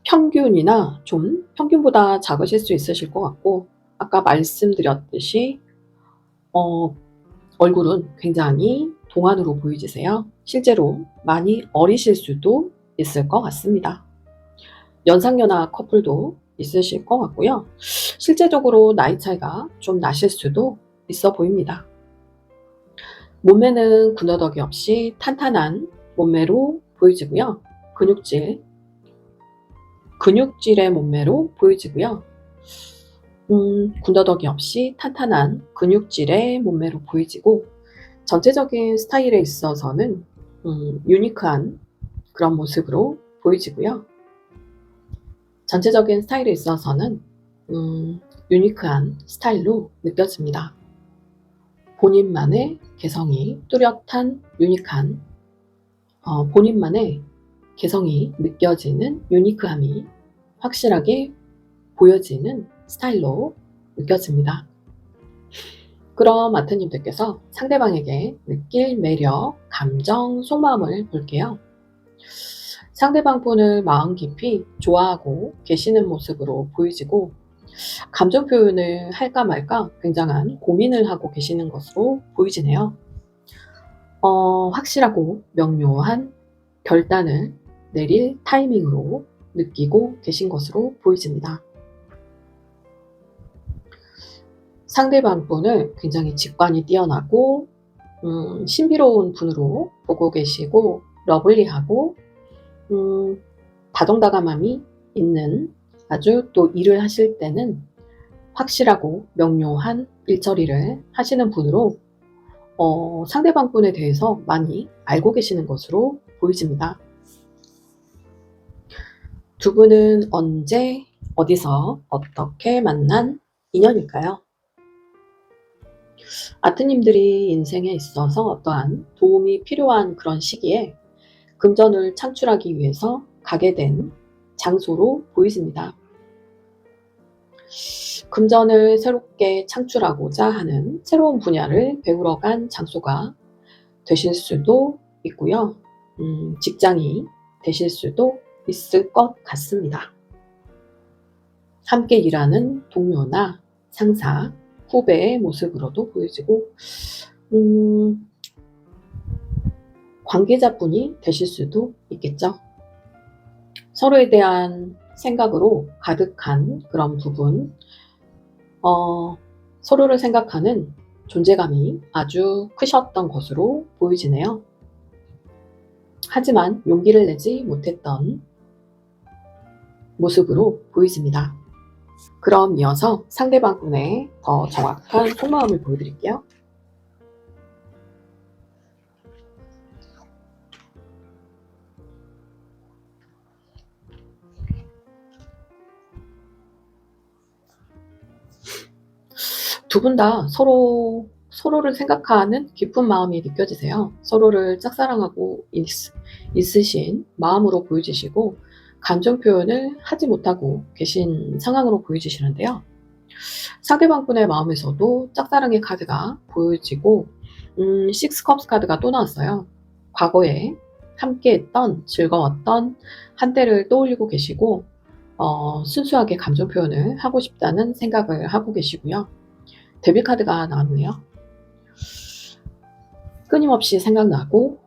Speaker 1: 평균이나 좀 평균보다 작으실 수 있으실 것 같고, 아까 말씀드렸듯이 얼굴은 굉장히 동안으로 보이시세요. 실제로 많이 어리실 수도 있을 것 같습니다. 연상연하 커플도 있으실 것 같고요. 실제적으로 나이 차이가 좀 나실 수도 있어 보입니다. 몸매는 군더더기 없이 탄탄한 몸매로 보여지고요. 근육질의 몸매로 보여지고요. 군더더기 없이 탄탄한 근육질의 몸매로 보여지고, 전체적인 스타일에 있어서는 유니크한 그런 모습으로 보여지고요. 전체적인 스타일에 있어서는 유니크한 스타일로 느껴집니다. 본인만의 개성이 뚜렷한 유니크한 본인만의 개성이 느껴지는 유니크함이 확실하게 보여지는 스타일로 느껴집니다. 그럼 아트님들께서 상대방에게 느낄 매력, 감정, 속마음을 볼게요. 상대방 분을 마음 깊이 좋아하고 계시는 모습으로 보이지고, 감정 표현을 할까 말까 굉장한 고민을 하고 계시는 것으로 보이지네요. 확실하고 명료한 결단을 내릴 타이밍으로 느끼고 계신 것으로 보여집니다. 상대방 분을 굉장히 직관이 뛰어나고 신비로운 분으로 보고 계시고, 러블리하고 다정다감함이 있는, 아주 또 일을 하실 때는 확실하고 명료한 일처리를 하시는 분으로 상대방 분에 대해서 많이 알고 계시는 것으로 보여집니다. 두 분은 언제, 어디서, 어떻게 만난 인연일까요? 아트님들이 인생에 있어서 어떠한 도움이 필요한 그런 시기에 금전을 창출하기 위해서 가게 된 장소로 보이십니다. 금전을 새롭게 창출하고자 하는 새로운 분야를 배우러 간 장소가 되실 수도 있고요. 직장이 되실 수도 있을 것 같습니다. 함께 일하는 동료나 상사, 후배의 모습으로도 보여지고 관계자분이 되실 수도 있겠죠. 서로에 대한 생각으로 가득한 그런 부분, 서로를 생각하는 존재감이 아주 크셨던 것으로 보이지네요. 하지만 용기를 내지 못했던 모습으로 보이집니다. 그럼 이어서 상대방분의 더 정확한 속마음을 보여드릴게요. 두 분 다 서로를 생각하는 깊은 마음이 느껴지세요. 서로를 짝사랑하고 있으신 마음으로 보여지시고 감정 표현을 하지 못하고 계신 상황으로 보여지시는데요. 상대방분의 마음에서도 짝사랑의 카드가 보여지고 식스컵스 카드가 또 나왔어요. 과거에 함께했던 즐거웠던 한때를 떠올리고 계시고 순수하게 감정 표현을 하고 싶다는 생각을 하고 계시고요. 데빌 카드가 나왔네요. 끊임없이 생각나고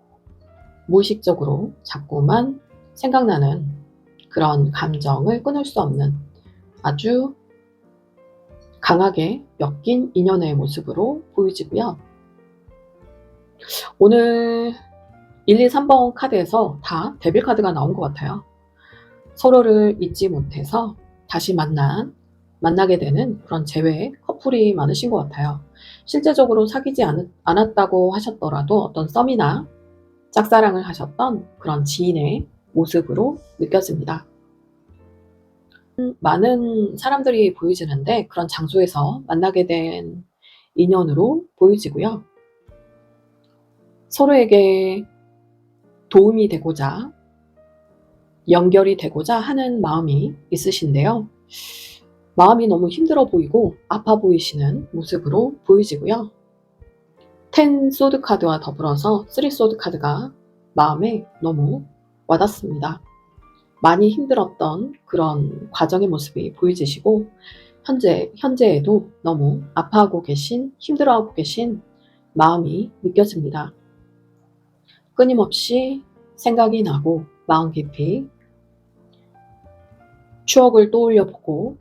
Speaker 1: 무의식적으로 자꾸만 생각나는 그런 감정을 끊을 수 없는 아주 강하게 엮인 인연의 모습으로 보이지고요. 오늘 1, 2, 3번 카드에서 다 데빌 카드가 나온 것 같아요. 서로를 잊지 못해서 다시 만나게 되는 그런 재회 커플이 많으신 것 같아요. 실제적으로 사귀지 않았다고 하셨더라도 어떤 썸이나 짝사랑을 하셨던 그런 지인의 모습으로 느껴집니다. 많은 사람들이 보이지는데 그런 장소에서 만나게 된 인연으로 보이지고요. 서로에게 도움이 되고자 연결이 되고자 하는 마음이 있으신데요. 마음이 너무 힘들어 보이고 아파 보이시는 모습으로 보이지고요. 10 소드 카드와 더불어서 3 소드 카드가 마음에 너무 와닿습니다. 많이 힘들었던 그런 과정의 모습이 보이지시고 현재에도 너무 아파하고 계신, 힘들어하고 계신 마음이 느껴집니다. 끊임없이 생각이 나고 마음 깊이 추억을 떠올려 보고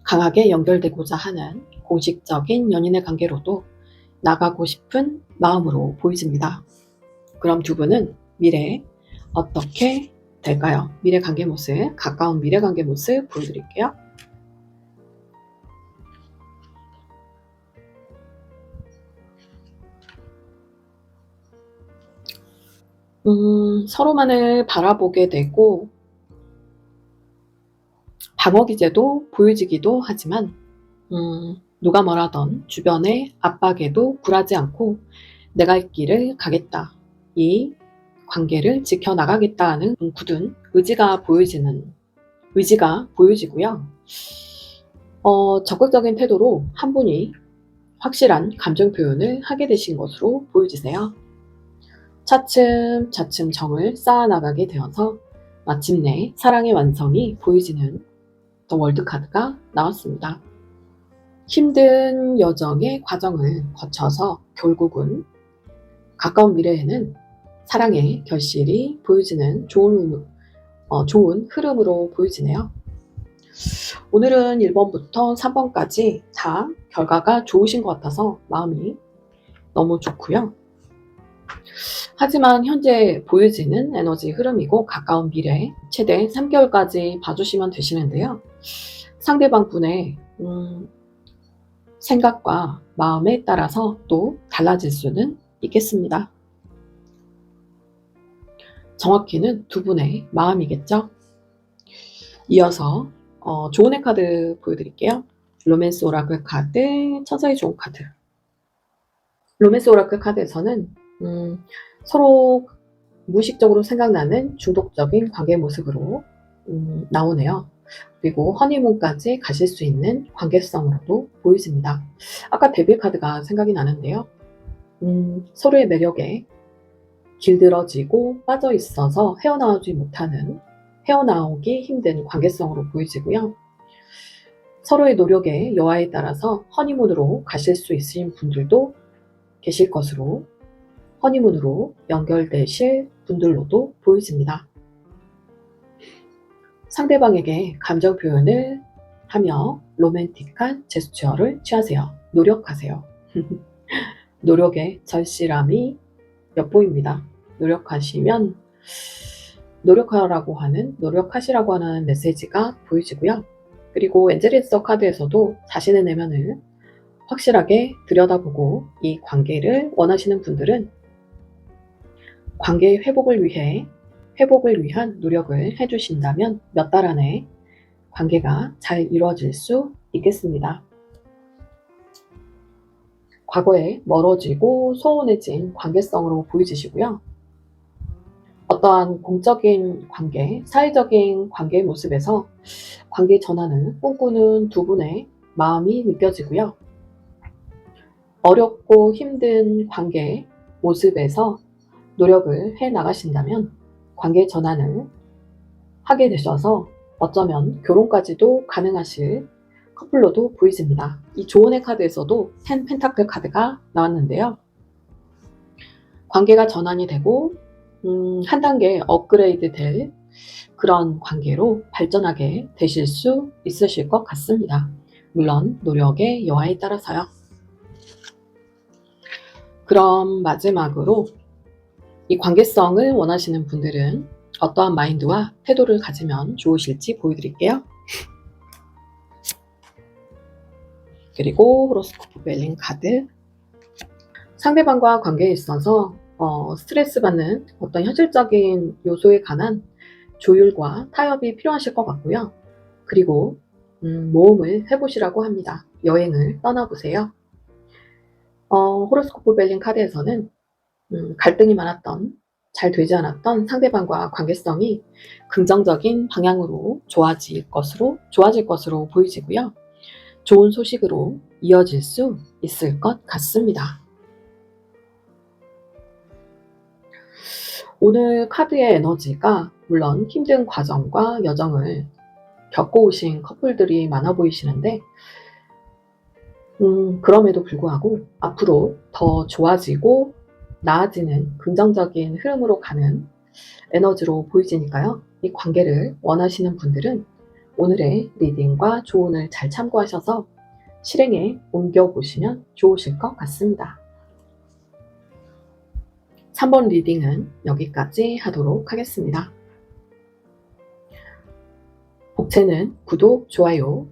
Speaker 1: 강하게 연결되고자 하는 공식적인 연인의 관계로도 나가고 싶은 마음으로 보이집니다. 그럼 두 분은 미래에 어떻게 될까요? 미래 관계 모습, 가까운 미래 관계 모습 보여드릴게요. 서로만을 바라보게 되고 방어 기제도 보여지기도 하지만 누가 뭐라던 주변의 압박에도 굴하지 않고 내가 할 길을 가겠다. 이 관계를 지켜나가겠다는 굳은 의지가 보여지고요. 적극적인 태도로 한 분이 확실한 감정 표현을 하게 되신 것으로 보여지세요. 차츰 정을 쌓아나가게 되어서 마침내 사랑의 완성이 보여지는 더 월드 카드가 나왔습니다. 힘든 여정의 과정을 거쳐서 결국은 가까운 미래에는 사랑의 결실이 보여지는 좋은 흐름으로 보여지네요. 오늘은 1번부터 3번까지 다 결과가 좋으신 것 같아서 마음이 너무 좋고요. 하지만 현재 보여지는 에너지 흐름이고 가까운 미래 최대 3개월까지 봐주시면 되시는데요. 상대방 분의 생각과 마음에 따라서 또 달라질 수는 있겠습니다. 정확히는 두 분의 마음이겠죠. 이어서 조언의 카드 보여드릴게요. 로맨스 오라클 카드, 천사의 좋은 카드. 로맨스 오라클 카드에서는 서로 무의식적으로 생각나는 중독적인 관계 모습으로 나오네요. 그리고 허니문까지 가실 수 있는 관계성으로도 보여집니다. 아까 데빌 카드가 생각이 나는데요. 서로의 매력에 길들어지고 빠져 있어서 헤어나오기 힘든 관계성으로 보이지고요. 서로의 노력에 여하에 따라서 허니문으로 가실 수 있으신 분들도 계실 것으로, 허니문으로 연결되실 분들로도 보여집니다. 상대방에게 감정 표현을 하며 로맨틱한 제스처를 취하세요. 노력하세요. 노력에 절실함이 엿보입니다. 노력하시라고 하는 메시지가 보이지고요. 그리고 엔젤리스터 카드에서도 자신의 내면을 확실하게 들여다보고 이 관계를 원하시는 분들은 관계 회복을 위한 노력을 해주신다면 몇 달 안에 관계가 잘 이루어질 수 있겠습니다. 과거에 멀어지고 소원해진 관계성으로 보이시고요. 어떠한 공적인 관계, 사회적인 관계의 모습에서 관계 전환을 꿈꾸는 두 분의 마음이 느껴지고요. 어렵고 힘든 관계 모습에서 노력을 해 나가신다면 관계 전환을 하게 되셔서 어쩌면 결혼까지도 가능하실 커플로도 보이집니다. 이 조언의 카드에서도 10 펜타클 카드가 나왔는데요. 관계가 전환이 되고 한 단계 업그레이드 될 그런 관계로 발전하게 되실 수 있으실 것 같습니다. 물론 노력의 여하에 따라서요. 그럼 마지막으로 이 관계성을 원하시는 분들은 어떠한 마인드와 태도를 가지면 좋으실지 보여드릴게요. 그리고 호로스코프 벨링 카드. 상대방과 관계에 있어서 스트레스 받는 어떤 현실적인 요소에 관한 조율과 타협이 필요하실 것 같고요. 그리고 모험을 해보시라고 합니다. 여행을 떠나보세요. 호로스코프 벨링 카드에서는 갈등이 많았던, 잘 되지 않았던 상대방과 관계성이 긍정적인 방향으로 좋아질 것으로 보이지고요. 좋은 소식으로 이어질 수 있을 것 같습니다. 오늘 카드의 에너지가 물론 힘든 과정과 여정을 겪어오신 커플들이 많아 보이시는데 그럼에도 불구하고 앞으로 더 좋아지고 나아지는 긍정적인 흐름으로 가는 에너지로 보이지니까요. 이 관계를 원하시는 분들은 오늘의 리딩과 조언을 잘 참고하셔서 실행에 옮겨보시면 좋으실 것 같습니다. 3번 리딩은 여기까지 하도록 하겠습니다. 복채는 구독, 좋아요,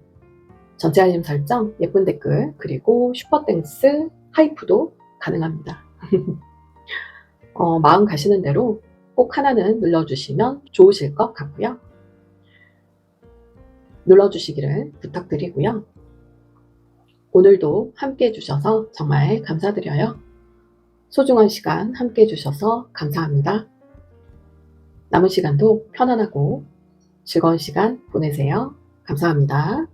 Speaker 1: 전체 알림 설정, 예쁜 댓글, 그리고 슈퍼땡스, 하이프도 가능합니다. 마음 가시는 대로 꼭 하나는 눌러주시면 좋으실 것 같고요. 눌러주시기를 부탁드리고요. 오늘도 함께 해주셔서 정말 감사드려요. 소중한 시간 함께 해주셔서 감사합니다. 남은 시간도 편안하고 즐거운 시간 보내세요. 감사합니다.